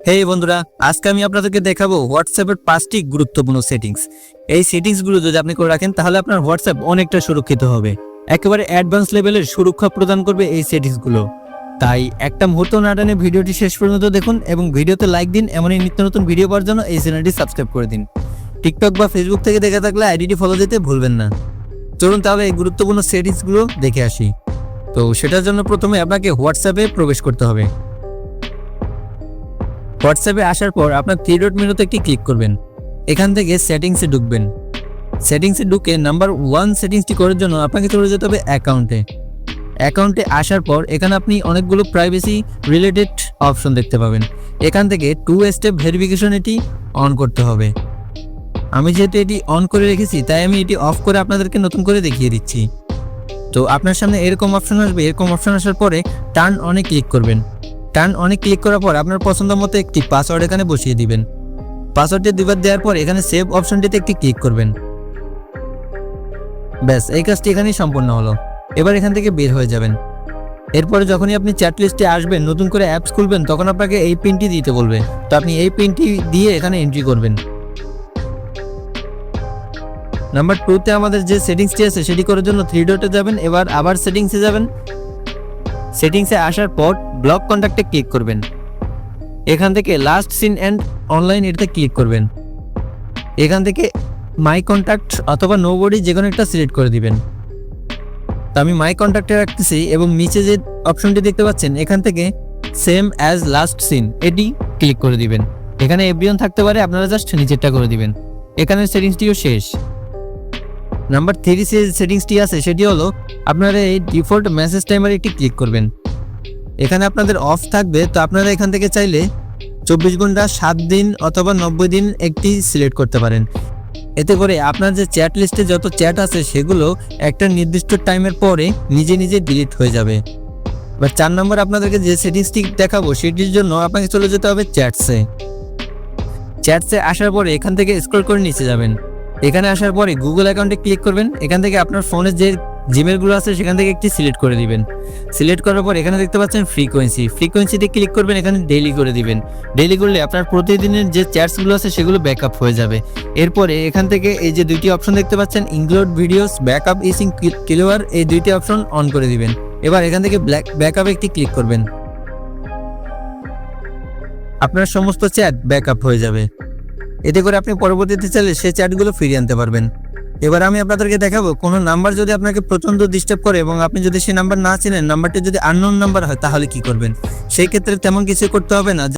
হেই বন্ধুরা, আজকে আমি আপনাদেরকে দেখাবো হোয়াটসঅ্যাপের 5টি গুরুত্বপূর্ণ সেটিংস। এই সেটিংসগুলো যদি আপনি করে রাখেন তাহলে আপনার হোয়াটসঅ্যাপ অনেকটা সুরক্ষিত হবে। একেবারে অ্যাডভান্স লেভেলের সুরক্ষা প্রদান করবে এই সেটিংসগুলো। তাই একটা মুহূর্ত না টানে ভিডিওটি শেষ পর্যন্ত দেখুন এবং ভিডিওতে লাইক দিন। এমনই নিত্য নতুন ভিডিও পাওয়ার জন্য এই চ্যানেলটি সাবস্ক্রাইব করে দিন। টিকটক বা ফেসবুক থেকে দেখে থাকলে আইডিটি ফলো দিতে ভুলবেন না। চলুন তাহলে এই গুরুত্বপূর্ণ সেটিংসগুলো দেখে আসি। তো সেটার জন্য প্রথমে আপনাকে হোয়াটসঅ্যাপে প্রবেশ করতে হবে। হোয়াটসঅ্যাপে আসার পর আপনার থ্রি ডট মেনুতে একটি ক্লিক করবেন। এখান থেকে সেটিংসে ঢুকবেন। সেটিংসে ঢুকে নাম্বার 1 সেটিংসটি করার জন্য আপনাকে চলে যেতে হবে অ্যাকাউন্টে আসার পর এখানে আপনি অনেকগুলো প্রাইভেসি রিলেটেড অপশন দেখতে পাবেন। এখান থেকে 2 স্টেপ ভেরিফিকেশন এটি অন করতে হবে। আমি যেহেতু এটি অন করে রেখেছি তাই আমি এটি অফ করে আপনাদেরকে নতুন করে দেখিয়ে দিচ্ছি। তো আপনার সামনে এরকম অপশন আসবে। এরকম অপশন আসার পরে টার্ন অনে ক্লিক করবেন। টার্ন অনে ক্লিক করার পর আপনার পছন্দ মতো একটি পাসওয়ার্ড এখানে বসিয়ে দিবেন। পাসওয়ার্ডটি দুবার দেওয়ার পর এখানে সেভ অপশনটিতে একটি ক্লিক করবেন। ব্যাস, এই কাজটি এখানেই সম্পূর্ণ হলো। এবার এখান থেকে বের হয়ে যাবেন। এরপরে যখনই আপনি চ্যাট লিস্টে আসবেন, নতুন করে অ্যাপস খুলবেন, তখন আপনাকে এই পিনটি দিতে বলবে। তো আপনি এই পিনটি দিয়ে এখানে এন্ট্রি করবেন। নাম্বার 2তে আমাদের যে সেটিংসটি আছে সেটি করার জন্য 3 ডটে যাবেন। এবার আবার সেটিংসে যাবেন। সেটিংসে আসার পর ব্লক কন্ট্যাক্টে ক্লিক করবেন। এখান থেকে লাস্ট সিন অ্যান্ড অনলাইন এটাতে ক্লিক করবেন। এখান থেকে মাই কন্ট্যাক্ট অথবা নোবডি যে কোনো একটা সিলেক্ট করে দিবেন। তো আমি মাই কন্ট্যাক্টে রাখতেছি এবং নিচে যে অপশনটি দেখতে পাচ্ছেন এখান থেকে সেম অ্যাজ লাস্ট সিন এটি ক্লিক করে দিবেন। এখানে এভরিওয়ান থাকতে পারে, আপনারা জাস্ট নিচেরটা করে দিবেন। এখানে সেটিংসটিও শেষ। নাম্বার 3 সেটিংসটি আছে সেটি হলো আপনারা এই ডিফল্ট মেসেজ টাইমারে একটি ক্লিক করবেন। এখানে আপনাদের অফ থাকবে। তো আপনারা এখান থেকে চাইলে 24 ঘন্টা, 7 দিন অথবা 90 দিন একটি সিলেক্ট করতে পারেন। এতে করে আপনার যে চ্যাট লিস্টে যত চ্যাট আছে সেগুলো একটা নির্দিষ্ট টাইমের পরে নিজে নিজে ডিলিট হয়ে যাবে। এবার 4 নম্বর আপনাদেরকে যে সেটিংসটি দেখাবো সেটির জন্য আপনাকে চলে যেতে হবে চ্যাটসে আসার পরে এখান থেকে স্ক্রল করে নিচে যাবেন। এখানে আসার পরে গুগল অ্যাকাউন্টে ক্লিক করবেন। এখান থেকে আপনার ফোনের যে জিমেলগুলো আছে সেখান থেকে একটি সিলেক্ট করে দিবেন। সিলেক্ট করার পর এখানে দেখতে পাচ্ছেন ফ্রিকোয়েন্সিতে ক্লিক করবেন। এখানে ডেইলি করে দিবেন। ডেইলি করলে আপনার প্রতিদিনের যে চ্যাটসগুলো আছে সেগুলো ব্যাকআপ হয়ে যাবে। এরপরে এখান থেকে এই যে দুইটি অপশন দেখতে পাচ্ছেন ইনক্লুড ভিডিওস, ব্যাকআপ ইসিং ক্লিয়ার, এই দুইটি অপশন অন করে দিবেন। এবার এখান থেকে ব্যাকআপে একটি ক্লিক করবেন। আপনার সমস্ত চ্যাট ব্যাকআপ হয়ে যাবে। এতে করে আপনি পরবর্তীতে চাইলে সেই চ্যাটগুলো ফিরিয়ে আনতে পারবেন। এবার আমি আপনাদেরকে দেখাবো কোনো নাম্বার যদি আপনাকে প্রচন্ড ডিস্টার্ব করে এবং আপনি যদি সেই নাম্বার না চিনেন, নাম্বারটি যদি আননোন নাম্বার হয় তাহলে কি করবেন। সেই ক্ষেত্রে তেমন কিছু করতে হবে না।